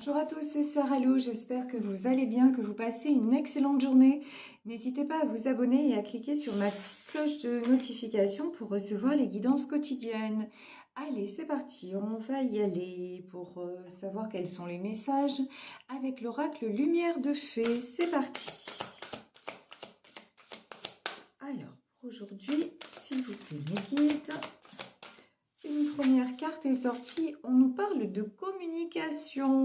Bonjour à tous, c'est Sarah Lou, j'espère que vous allez bien, que vous passez une excellente journée. N'hésitez pas à vous abonner et à cliquer sur ma petite cloche de notification pour recevoir les guidances quotidiennes. Allez, c'est parti, on va y aller pour savoir quels sont les messages avec l'oracle Lumière de Fée. C'est parti. Alors, pour aujourd'hui, s'il vous plaît, mes guides. Une première carte est sortie, on nous parle de communication.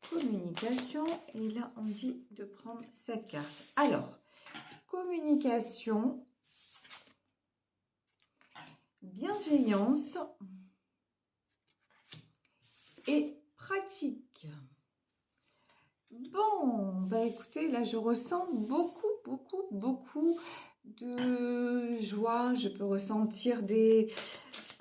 Communication, et là on dit de prendre cette carte. Alors, communication, bienveillance et pratique. Bon, bah écoutez, là je ressens beaucoup de joie. Je peux ressentir des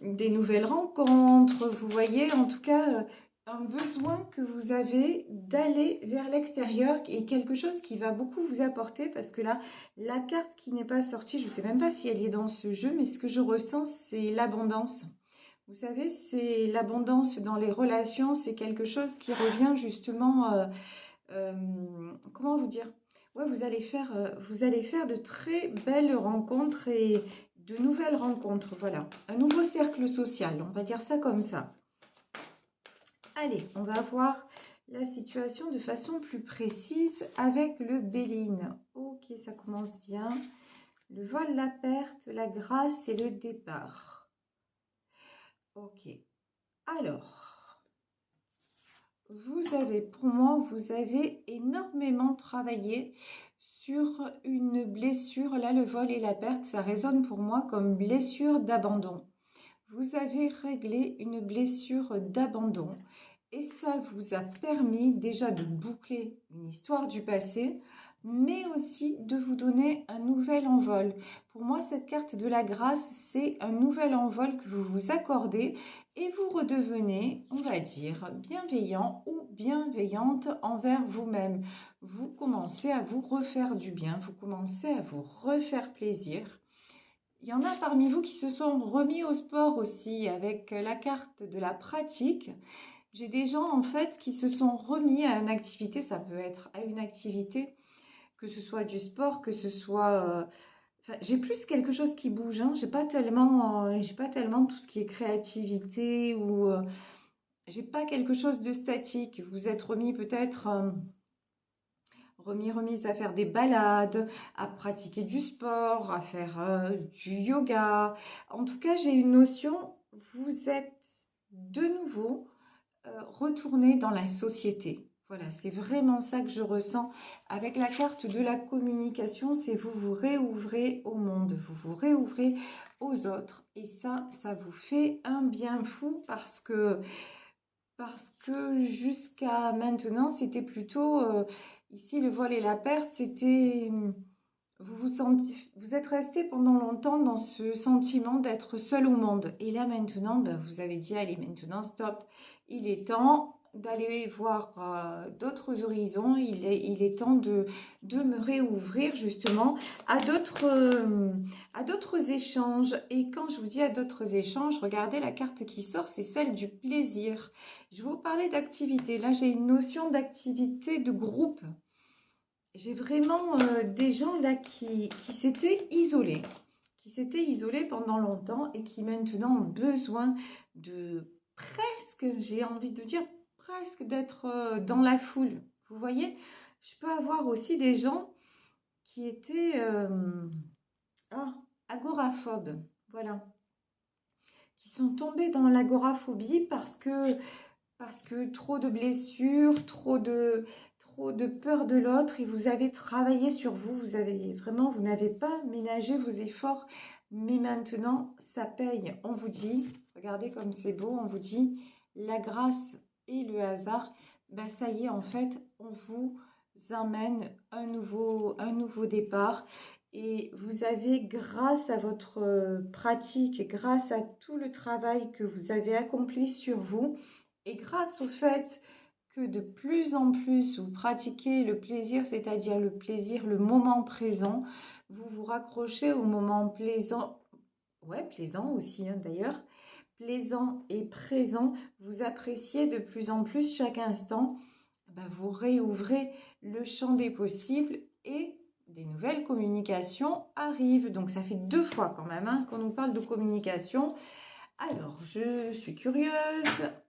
nouvelles rencontres. Vous voyez, en tout cas, un besoin que vous avez d'aller vers l'extérieur et quelque chose qui va beaucoup vous apporter parce que là, la carte qui n'est pas sortie, je ne sais même pas si elle est dans ce jeu, mais ce que je ressens, c'est l'abondance. Vous savez, c'est l'abondance dans les relations, c'est quelque chose qui revient justement, comment vous dire? Ouais, vous allez faire de très belles rencontres et de nouvelles rencontres, voilà. Un nouveau cercle social, on va dire ça comme ça. Allez, on va voir la situation de façon plus précise avec le Béline. Ok, ça commence bien. Le vol, la perte, la grâce et le départ. Ok. Alors, pour moi, vous avez énormément travaillé sur une blessure. Là, le vol et la perte, ça résonne pour moi comme blessure d'abandon. Vous avez réglé une blessure d'abandon et ça vous a permis déjà de boucler une histoire du passé, mais aussi de vous donner un nouvel envol. Pour moi, cette carte de la grâce, c'est un nouvel envol que vous vous accordez et vous redevenez, on va dire, bienveillant ou bienveillante envers vous-même. Vous commencez à vous refaire du bien, vous commencez à vous refaire plaisir. Il y en a parmi vous qui se sont remis au sport aussi avec la carte de la pratique. J'ai des gens en fait qui se sont remis à une activité, ça peut être à une activité, que ce soit du sport, que ce soit... enfin, j'ai plus quelque chose qui bouge, hein. J'ai pas tellement tout ce qui est créativité ou... j'ai pas quelque chose de statique. Vous êtes remis peut-être... remise à faire des balades, à pratiquer du sport, à faire du yoga. En tout cas, j'ai une notion, vous êtes de nouveau retourné dans la société. Voilà, c'est vraiment ça que je ressens avec la carte de la communication, c'est vous vous réouvrez au monde, vous vous réouvrez aux autres. Et ça vous fait un bien fou parce que jusqu'à maintenant, c'était plutôt, ici le vol et la perte, c'était, vous êtes resté pendant longtemps dans ce sentiment d'être seul au monde. Et là maintenant, ben, vous avez dit, allez maintenant, stop, il est temps d'aller voir d'autres horizons, il est temps de me réouvrir justement à d'autres échanges. Et quand je vous dis à d'autres échanges, regardez la carte qui sort, c'est celle du plaisir. Je vais vous parler d'activité. Là, j'ai une notion d'activité de groupe. J'ai vraiment des gens là qui s'étaient isolés, pendant longtemps et qui maintenant ont besoin de presque, j'ai envie de dire presque d'être dans la foule. Vous voyez, je peux avoir aussi des gens qui étaient agoraphobes, voilà, qui sont tombés dans l'agoraphobie parce que trop de blessures, trop de peur de l'autre et vous avez travaillé sur vous, vous n'avez pas ménagé vos efforts, mais maintenant ça paye. On vous dit, regardez comme c'est beau, on vous dit la grâce et le hasard, ben ça y est en fait, on vous emmène un nouveau départ. Et vous avez, grâce à votre pratique, grâce à tout le travail que vous avez accompli sur vous, et grâce au fait que de plus en plus vous pratiquez le plaisir, c'est-à-dire le plaisir, le moment présent, vous vous raccrochez au moment plaisant, ouais, plaisant aussi hein, d'ailleurs, plaisant et présent. Vous appréciez de plus en plus chaque instant. Vous réouvrez le champ des possibles et des nouvelles communications arrivent. Donc ça fait 2 fois quand même hein, qu'on nous parle de communication. Alors, je suis curieuse.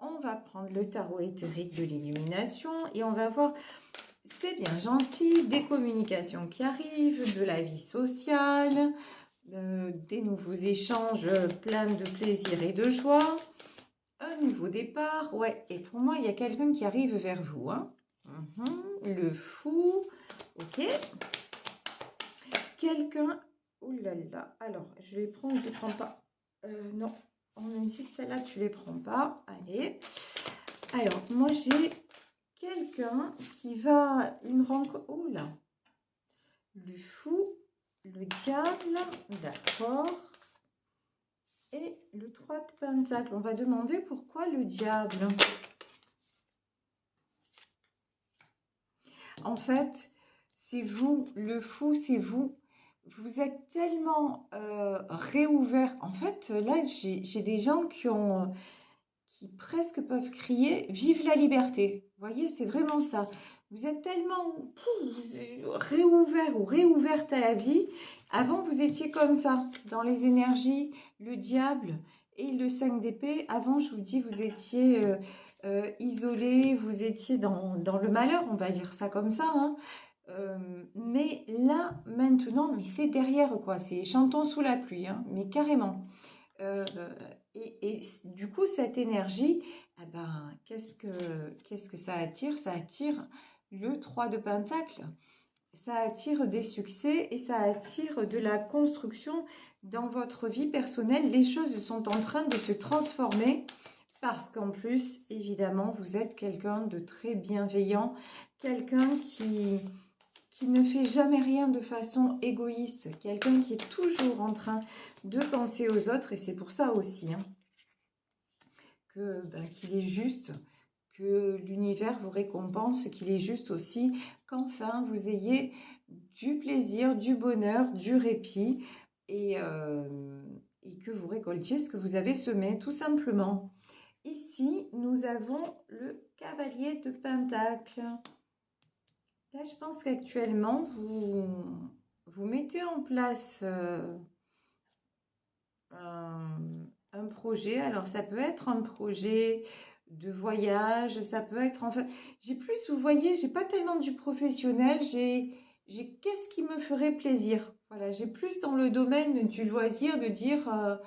On va prendre le tarot éthérique de l'illumination et on va voir, c'est bien gentil, des communications qui arrivent, de la vie sociale, des nouveaux échanges pleins de plaisir et de joie, un nouveau départ. Ouais, et pour moi, il y a quelqu'un qui arrive vers vous. Hein. Le fou, ok. Quelqu'un, oh là là, alors, je les prends ou je les prends pas non. On me dit celle-là, tu les prends pas. Allez. Alors, moi, j'ai quelqu'un qui va une rencontre. Oh là. Le fou, le diable, d'accord. Et le 3 de pentacle. On va demander pourquoi le diable. En fait, c'est vous. Le fou, c'est vous. Vous êtes tellement réouvert. En fait, là, j'ai des gens qui presque peuvent crier « Vive la liberté !» Vous voyez, c'est vraiment ça. Vous êtes tellement réouvert ou réouverte à la vie. Avant, vous étiez comme ça, dans les énergies, le diable et le 5 d'épée. Avant, je vous dis, vous étiez isolé, vous étiez dans le malheur, on va dire ça comme ça, hein. Mais là, maintenant, mais c'est derrière, quoi. C'est chantons sous la pluie, hein, mais carrément. Et du coup, cette énergie, qu'est-ce que ça attire? Ça attire le 3 de Pentacle. Ça attire des succès et ça attire de la construction dans votre vie personnelle. Les choses sont en train de se transformer parce qu'en plus, évidemment, vous êtes quelqu'un de très bienveillant, quelqu'un qui ne fait jamais rien de façon égoïste, quelqu'un qui est toujours en train de penser aux autres, et c'est pour ça aussi hein, qu'il est juste que l'univers vous récompense, qu'il est juste aussi qu'enfin vous ayez du plaisir, du bonheur, du répit, et que vous récoltiez ce que vous avez semé, tout simplement. Ici, nous avons le cavalier de Pentacle. Là, je pense qu'actuellement, vous mettez en place un projet. Alors, ça peut être un projet de voyage, ça peut être... Enfin, j'ai plus, vous voyez, j'ai pas tellement du professionnel, j'ai qu'est-ce qui me ferait plaisir. Voilà, j'ai plus dans le domaine du loisir de dire...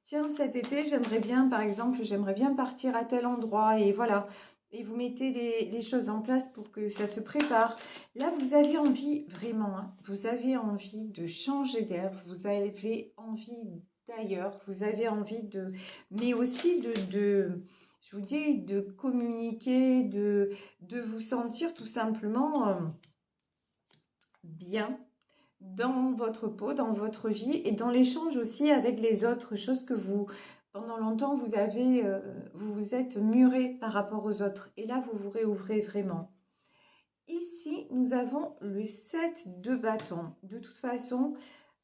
tiens, cet été, j'aimerais bien, par exemple, j'aimerais bien partir à tel endroit. Et voilà, et vous mettez les choses en place pour que ça se prépare. Là, vous avez envie, vraiment, hein, vous avez envie de changer d'air, vous avez envie d'ailleurs, vous avez envie de... Mais aussi je vous dis, de communiquer, de vous sentir tout simplement bien dans votre peau, dans votre vie et dans l'échange aussi avec les autres, choses que vous, pendant longtemps, vous vous êtes muré par rapport aux autres. Et là, vous vous réouvrez vraiment. Ici, nous avons le 7 de bâton. De toute façon,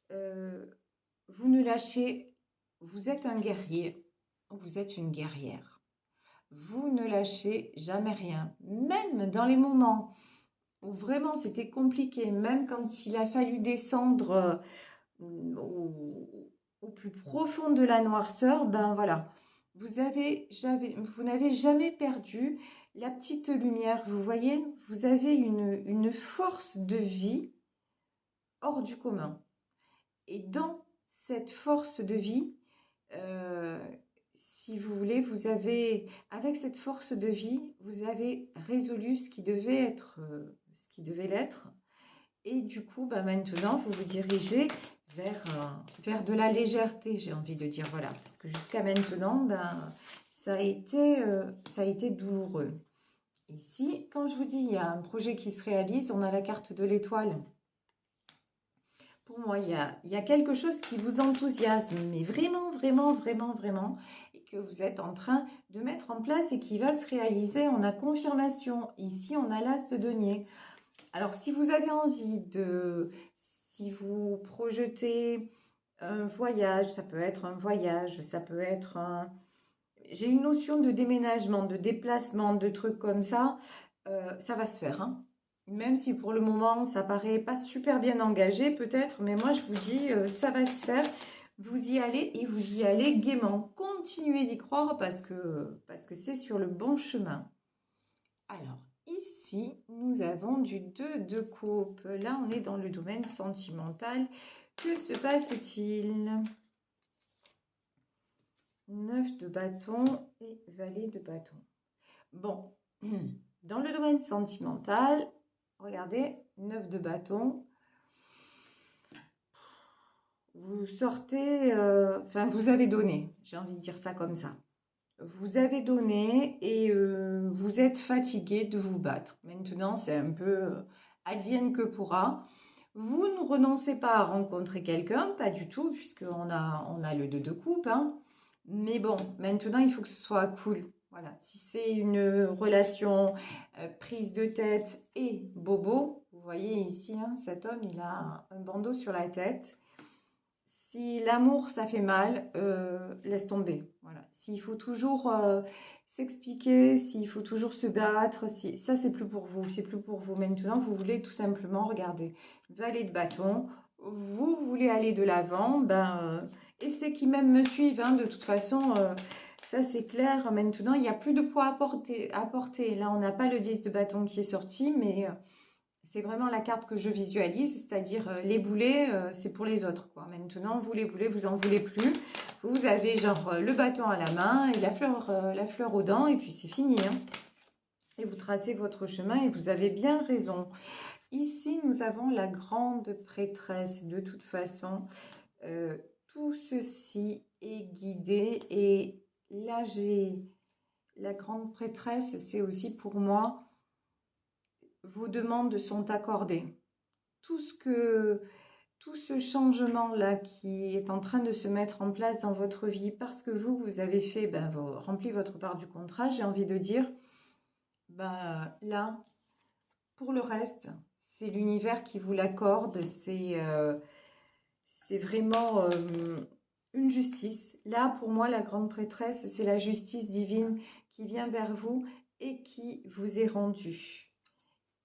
vous ne lâchez, vous êtes un guerrier, vous êtes une guerrière. Vous ne lâchez jamais rien, même dans les moments où vraiment c'était compliqué, même quand il a fallu descendre au plus profond de la noirceur, ben voilà, vous n'avez jamais perdu la petite lumière, vous voyez, vous avez une force de vie hors du commun. Et dans cette force de vie, si vous voulez, avec cette force de vie, vous avez résolu ce qui devait être, ce qui devait l'être. Et du coup, maintenant, vous vous dirigez vers de la légèreté, j'ai envie de dire, voilà. Parce que jusqu'à maintenant, ça a été douloureux. Ici, quand je vous dis, il y a un projet qui se réalise, on a la carte de l'étoile. Pour moi, il y a quelque chose qui vous enthousiasme, mais vraiment, vraiment, vraiment, vraiment, et que vous êtes en train de mettre en place et qui va se réaliser. On a confirmation. Ici, on a l'as de denier. Alors, si vous avez envie si vous projetez un voyage, ça peut être un voyage, ça peut être j'ai une notion de déménagement, de déplacement, de trucs comme ça va se faire, hein. Même si pour le moment, ça paraît pas super bien engagé peut-être, mais moi je vous dis, ça va se faire. Vous y allez et vous y allez gaiement. Continuez d'y croire parce que c'est sur le bon chemin. Alors, ici, nous avons du 2 de coupe. Là, on est dans le domaine sentimental. Que se passe-t-il? 9 de bâton et valet de bâton. Bon, dans le domaine sentimental, regardez, 9 de bâton. Vous sortez, enfin, vous avez donné, j'ai envie de dire ça comme ça. Vous avez donné et vous êtes fatigué de vous battre. Maintenant, c'est un peu advienne que pourra. Vous ne renoncez pas à rencontrer quelqu'un, pas du tout, puisqu'on a le 2 de coupe, hein. Mais bon, maintenant, il faut que ce soit cool. Voilà, si c'est une relation prise de tête et bobo, vous voyez ici, hein, cet homme, il a un bandeau sur la tête. Si l'amour, ça fait mal, laisse tomber. Voilà. S'il faut toujours s'expliquer, s'il faut toujours se battre, si... ça, c'est plus pour vous. C'est plus pour vous. Maintenant, vous voulez tout simplement, regarder, valet de bâton. Vous voulez aller de l'avant, et c'est qui même me suivent, hein, de toute façon, ça c'est clair. Maintenant, il n'y a plus de poids à porter. Là, on n'a pas le 10 de bâton qui est sorti, mais c'est vraiment la carte que je visualise, c'est-à-dire les boulets, c'est pour les autres, quoi. Maintenant, vous les boulets, vous en voulez plus. Vous avez genre le bâton à la main et la fleur aux dents, et puis c'est fini, hein. Et vous tracez votre chemin et vous avez bien raison. Ici, nous avons la grande prêtresse. De toute façon, tout ceci est guidé. Et là, j'ai la grande prêtresse, c'est aussi pour moi, vos demandes sont accordées. Tout ce changement-là qui est en train de se mettre en place dans votre vie parce que vous avez fait, rempli votre part du contrat, j'ai envie de dire, là, pour le reste, c'est l'univers qui vous l'accorde, c'est vraiment une justice. Là, pour moi, la grande prêtresse, c'est la justice divine qui vient vers vous et qui vous est rendue.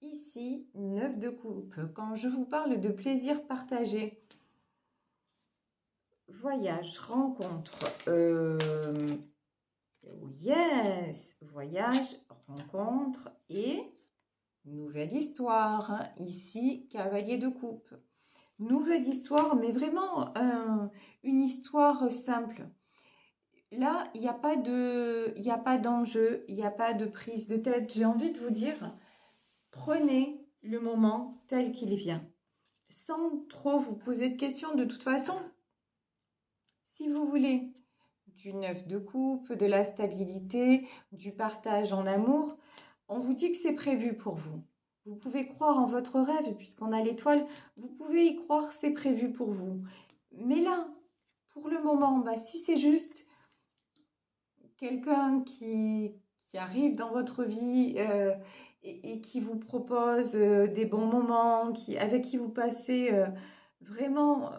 Ici, 9 de coupe. Quand je vous parle de plaisir partagé, voyage, rencontre, yes, voyage, rencontre et nouvelle histoire, hein. Ici, cavalier de coupe. Nouvelle histoire, mais vraiment une histoire simple. Là, il n'y a pas d'enjeu, il n'y a pas de prise de tête. J'ai envie de vous dire, prenez le moment tel qu'il vient, sans trop vous poser de questions. De toute façon, si vous voulez du 9 de coupe, de la stabilité, du partage en amour, on vous dit que c'est prévu pour vous. Vous pouvez croire en votre rêve, puisqu'on a l'étoile, vous pouvez y croire, c'est prévu pour vous. Mais là, pour le moment, si c'est juste quelqu'un qui arrive dans votre vie et qui vous propose des bons moments, avec qui vous passez vraiment,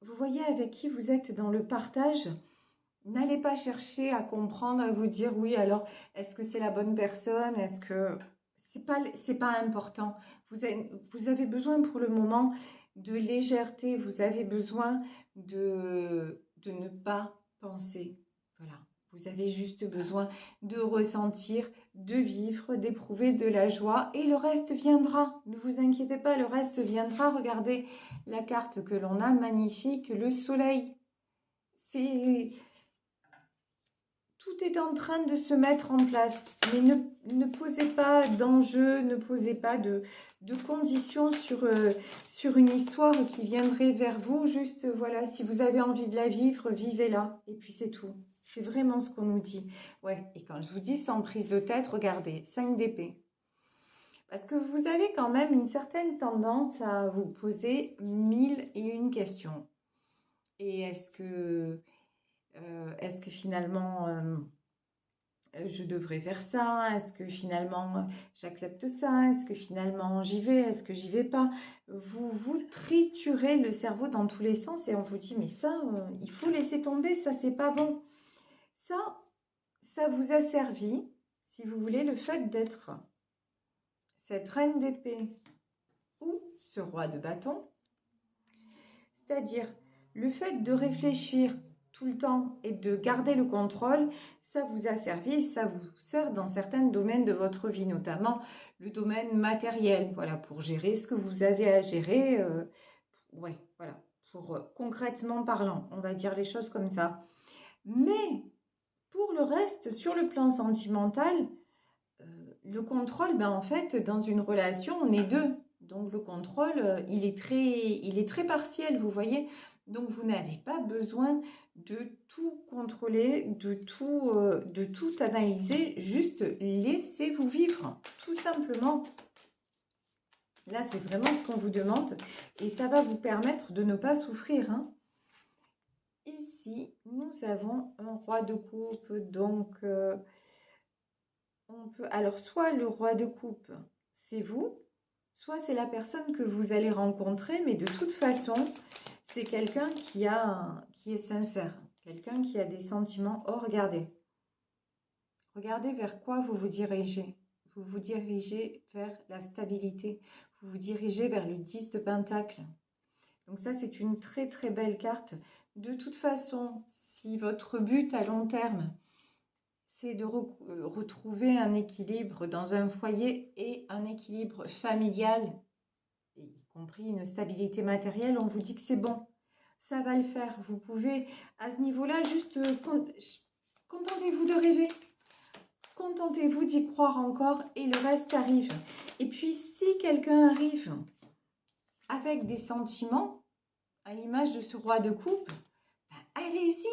vous voyez, avec qui vous êtes dans le partage, n'allez pas chercher à comprendre, à vous dire oui, alors est-ce que c'est la bonne personne, est-ce que c'est pas important. Vous avez besoin pour le moment de légèreté, vous avez besoin de ne pas penser. Voilà. Vous avez juste besoin de ressentir, de vivre, d'éprouver de la joie et le reste viendra. Ne vous inquiétez pas, le reste viendra. Regardez la carte que l'on a, magnifique, le soleil. Tout est en train de se mettre en place, mais ne posez pas d'enjeux, ne posez pas de conditions sur une histoire qui viendrait vers vous. Juste, voilà, si vous avez envie de la vivre, vivez-la. Et puis c'est tout. C'est vraiment ce qu'on nous dit. Ouais, et quand je vous dis sans prise de tête, regardez, 5 d'épée. Parce que vous avez quand même une certaine tendance à vous poser 1001 questions. Et est-ce que finalement je devrais faire ça? Est-ce que finalement j'accepte ça? Est-ce que finalement j'y vais? Est-ce que j'y vais pas? Vous triturez le cerveau dans tous les sens et on vous dit mais ça, il faut laisser tomber, ça c'est pas bon. Ça, ça vous a servi, si vous voulez, le fait d'être cette reine d'épée ou ce roi de bâton, c'est-à-dire le fait de réfléchir tout le temps et de garder le contrôle, ça vous a servi, ça vous sert dans certains domaines de votre vie, notamment le domaine matériel, voilà, pour gérer ce que vous avez à gérer, ouais, voilà, pour concrètement parlant, on va dire les choses comme ça. Mais pour le reste, sur le plan sentimental, le contrôle, ben en fait, dans une relation, on est deux. Donc le contrôle, il est très partiel, vous voyez. Donc vous n'avez pas besoin de tout contrôler, de tout analyser. Juste laissez-vous vivre, tout simplement. Là, c'est vraiment ce qu'on vous demande. Et ça va vous permettre de ne pas souffrir, hein. Ici, nous avons un roi de coupe, donc on peut, alors soit le roi de coupe, c'est vous, soit c'est la personne que vous allez rencontrer, mais de toute façon, c'est quelqu'un qui est sincère, quelqu'un qui a des sentiments. Oh, regardez, regardez vers quoi vous vous dirigez. Vous vous dirigez vers la stabilité, vous vous dirigez vers le 10 de Pentacle. Donc ça, c'est une très très belle carte. De toute façon, si votre but à long terme, c'est de retrouver un équilibre dans un foyer et un équilibre familial, y compris une stabilité matérielle, on vous dit que c'est bon. Ça va le faire. Vous pouvez, à ce niveau-là, juste contentez-vous de rêver. Contentez-vous d'y croire encore et le reste arrive. Et puis, si quelqu'un arrive avec des sentiments, à l'image de ce roi de coupe, ben, allez-y,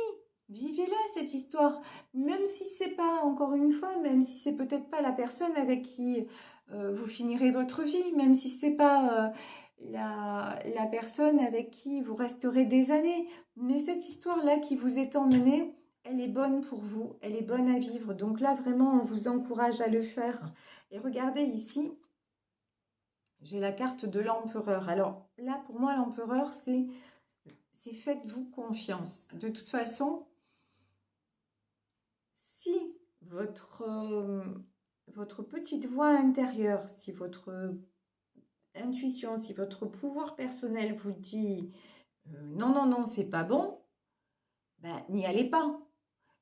vivez-la cette histoire. Même si c'est pas, encore une fois, même si c'est peut-être pas la personne avec qui vous finirez votre vie, même si c'est pas la personne avec qui vous resterez des années, mais cette histoire-là qui vous est emmenée, elle est bonne pour vous, elle est bonne à vivre. Donc là, vraiment, on vous encourage à le faire. Et regardez ici, j'ai la carte de l'empereur. Alors là, pour moi, l'empereur, c'est faites-vous confiance. De toute façon, si votre petite voix intérieure, si votre intuition, si votre pouvoir personnel vous dit non, non, non, c'est pas bon, ben, n'y allez pas.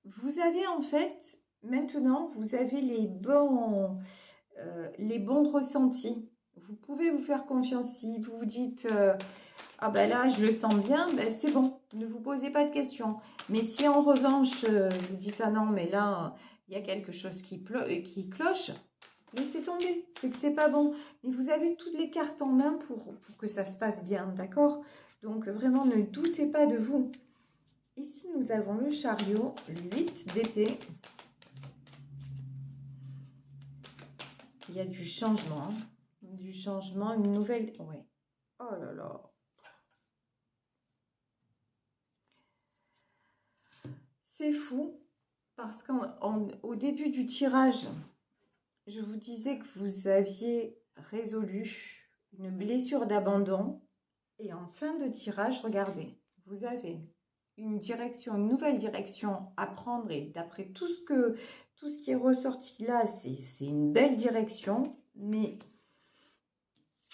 Vous avez en fait, maintenant, vous avez les bons ressentis. Vous pouvez vous faire confiance. Si vous vous dites ah ben là, je le sens bien, ben c'est bon. Ne vous posez pas de questions. Mais si en revanche, vous dites ah non, mais là, il y a quelque chose qui cloche, laissez tomber. C'est que c'est pas bon. Mais vous avez toutes les cartes en main pour que ça se passe bien, d'accord? Donc vraiment, ne doutez pas de vous. Ici, nous avons le chariot, 8 d'épée. Il y a du changement, hein. Du changement, une nouvelle... Ouais. Oh là là. C'est fou, parce qu'au début du tirage, je vous disais que vous aviez résolu une blessure d'abandon. Et en fin de tirage, regardez, vous avez une direction, une nouvelle direction à prendre. Et d'après tout ce qui est ressorti là, c'est une belle direction. Mais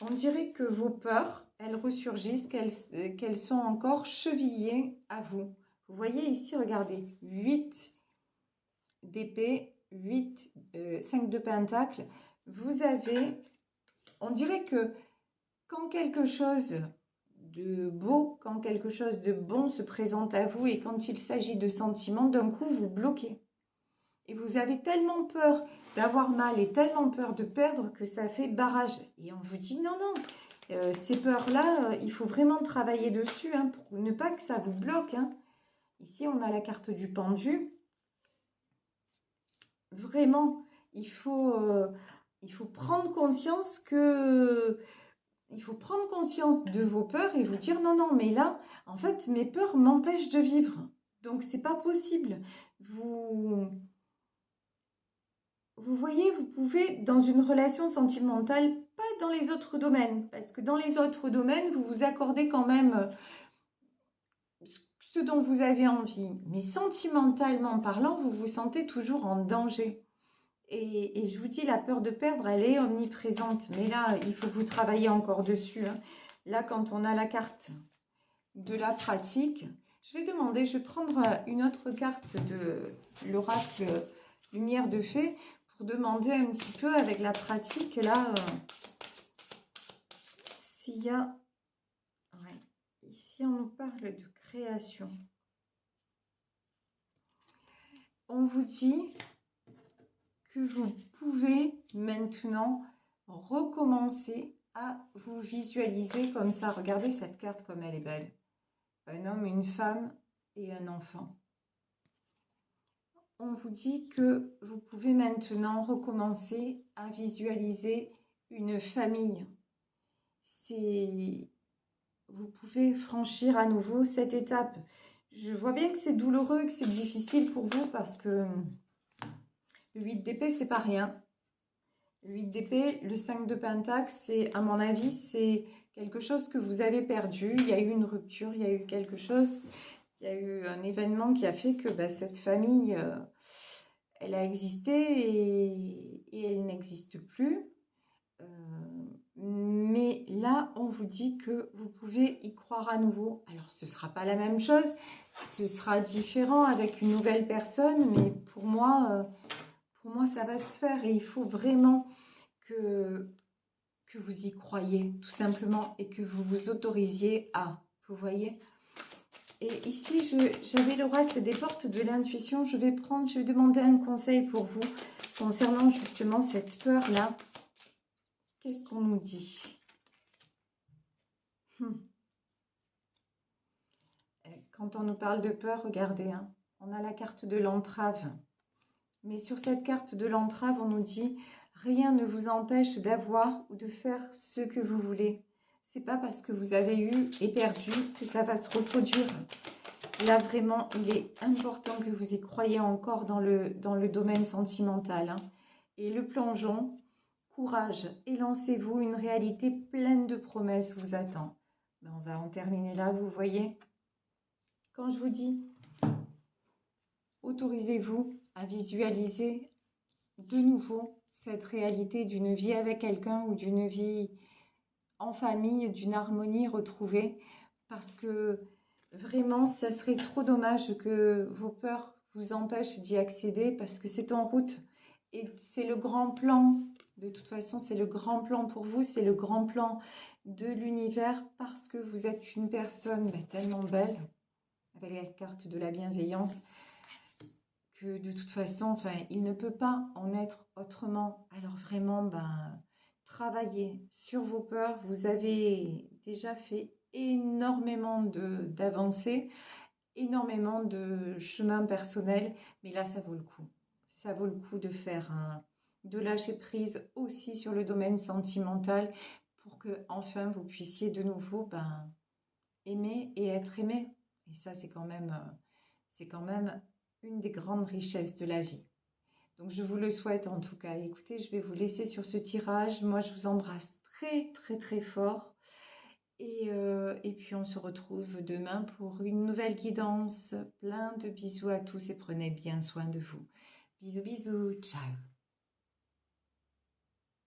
on dirait que vos peurs, elles ressurgissent, qu'elles sont encore chevillées à vous. Vous voyez ici, regardez, 8 d'épée, 8, 5 de pentacle. Vous avez, on dirait que quand quelque chose de beau, quand quelque chose de bon se présente à vous et quand il s'agit de sentiments, d'un coup, vous bloquez. Et vous avez tellement peur d'avoir mal et tellement peur de perdre que ça fait barrage. Et on vous dit non, non, ces peurs-là, il faut vraiment travailler dessus hein, pour ne pas que ça vous bloque. Hein. Ici, on a la carte du pendu. Vraiment, il faut prendre conscience que... Il faut prendre conscience de vos peurs et vous dire non, non, mais là, en fait, mes peurs m'empêchent de vivre. Donc, c'est pas possible. Vous voyez, vous pouvez, dans une relation sentimentale, pas dans les autres domaines. Parce que dans les autres domaines, vous vous accordez quand même ce dont vous avez envie. Mais sentimentalement parlant, vous vous sentez toujours en danger. Et je vous dis, la peur de perdre, elle est omniprésente. Mais là, il faut que vous travaillez encore dessus, hein. Là, quand on a la carte de la pratique, je vais demander, je vais prendre une autre carte de l'oracle Lumière de Fée pour demander un petit peu avec la pratique, là, s'il y a... Ouais, ici, on nous parle de création. On vous dit que vous pouvez maintenant recommencer à vous visualiser comme ça. Regardez cette carte comme elle est belle. Un homme, une femme et un enfant. On vous dit que vous pouvez maintenant recommencer à visualiser une famille. Vous pouvez franchir à nouveau cette étape. Je vois bien que c'est douloureux, que c'est difficile pour vous parce que le 8 d'épée, c'est pas rien. Le 8 d'épée, le 5 de pentacle, c'est, à mon avis, c'est quelque chose que vous avez perdu. Il y a eu une rupture, il y a eu quelque chose, il y a eu un événement qui a fait que cette famille, elle a existé et elle n'existe plus. Mais là, on vous dit que vous pouvez y croire à nouveau. Alors, ce ne sera pas la même chose, ce sera différent avec une nouvelle personne, mais pour moi, ça va se faire et il faut vraiment que vous y croyez, tout simplement, et que vous vous autorisiez à, vous voyez. Et ici, j'avais l'oracle des portes de l'intuition. Je vais demander un conseil pour vous concernant justement cette peur-là. Qu'est-ce qu'on nous dit? Quand on nous parle de peur, regardez, hein, on a la carte de l'entrave. Mais sur cette carte de l'entrave, on nous dit « Rien ne vous empêche d'avoir ou de faire ce que vous voulez. » C'est pas parce que vous avez eu et perdu que ça va se reproduire. Là, vraiment, il est important que vous y croyez encore dans le domaine sentimental, hein. Et le plongeon, courage et lancez-vous, une réalité pleine de promesses vous attend. Ben, on va en terminer là, vous voyez. Quand je vous dis, autorisez-vous à visualiser de nouveau cette réalité d'une vie avec quelqu'un ou d'une vie en famille, d'une harmonie retrouvée, parce que vraiment, ça serait trop dommage que vos peurs vous empêchent d'y accéder, parce que c'est en route et c'est le grand plan. De toute façon, c'est le grand plan pour vous, c'est le grand plan de l'univers, parce que vous êtes une personne tellement belle, avec la carte de la bienveillance, que de toute façon, il ne peut pas en être autrement. Alors vraiment, travaillez sur vos peurs. Vous avez déjà fait énormément d'avancées, énormément de chemin personnel, mais là, ça vaut le coup. Ça vaut le coup de faire de lâcher prise aussi sur le domaine sentimental pour que enfin vous puissiez de nouveau aimer et être aimé. Et ça, c'est quand même une des grandes richesses de la vie. Donc, je vous le souhaite en tout cas. Écoutez, je vais vous laisser sur ce tirage. Moi, je vous embrasse très, très, très fort. Et puis, on se retrouve demain pour une nouvelle guidance. Plein de bisous à tous et prenez bien soin de vous. Bisous, bisous. Ciao.